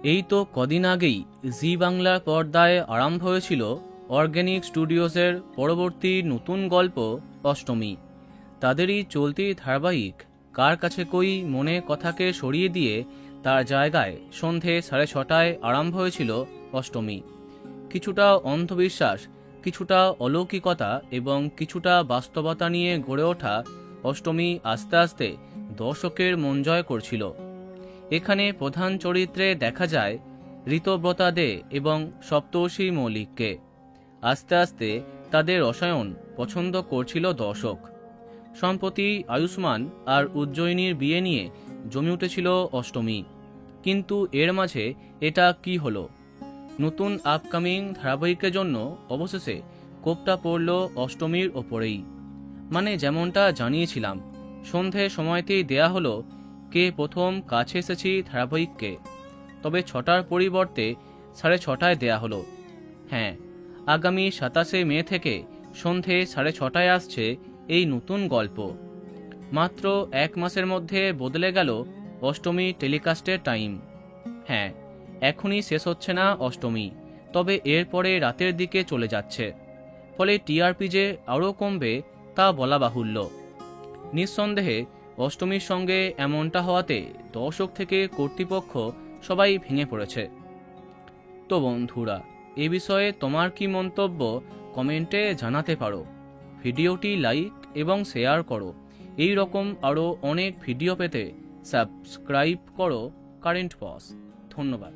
এই তো কদিন আগেই জি বাংলার পর্দায় আরম্ভ হয়েছিল অর্গানিক স্টুডিওজের পরবর্তী নতুন গল্প অষ্টমী। তাদেরই চলতি ধারাবাহিক কার কাছে কই মনে কথাকে সরিয়ে দিয়ে তার জায়গায় সন্ধে 6:30টায় আরম্ভ হয়েছিল অষ্টমী। কিছুটা অন্ধবিশ্বাস, কিছুটা অলৌকিকতা এবং কিছুটা বাস্তবতা নিয়ে গড়ে ওঠা অষ্টমী আস্তে আস্তে দর্শকের মন জয় করছিল। এখানে প্রধান চরিত্রে দেখা যায় ঋতব্রতা দে এবং সপ্তর্ষি মৌলিককে। আস্তে আস্তে তাদের রসায়ন পছন্দ করছিল দর্শক। সম্প্রতি আয়ুষ্মান আর উজ্জয়িনীর বিয়ে নিয়ে জমে উঠেছিল অষ্টমী, কিন্তু এর মাঝে এটা কি হলো? নতুন আপকামিং ধারাবাহিকের জন্য অবশেষে কোপটা পড়ল অষ্টমীর ওপরেই। মানে যেমনটা জানিয়েছিলাম, সন্ধে সময়তেই দেয়া হলো কে প্রথম কাছে এসেছি ধারাবাহিককে, তবে 6টার পরিবর্তে 6:30টায় দেয়া হলো। হ্যাঁ, আগামী 27শে মে থেকে সন্ধে 6:30টায় আসছে এই নতুন গল্প। মাত্র 1 মাসের মধ্যে বদলে গেল অষ্টমী টেলিকাস্টের টাইম। হ্যাঁ, এখনই শেষ হচ্ছে না অষ্টমী, তবে এরপরে রাতের দিকে চলে যাচ্ছে, ফলে টিআরপি যে আরও কমবে তা বলা বাহুল্য। নিঃসন্দেহে অষ্টমীর সঙ্গে এমনটা হওয়াতে দর্শক থেকে কর্তৃপক্ষ সবাই ভেঙে পড়েছে। তো বন্ধুরা, এ বিষয়ে তোমার কি মন্তব্য কমেন্টে জানাতে পারো। ভিডিওটি লাইক এবং শেয়ার করো। এই রকম আরও অনেক ভিডিও পেতে সাবস্ক্রাইব করো কারেন্ট পজ। ধন্যবাদ।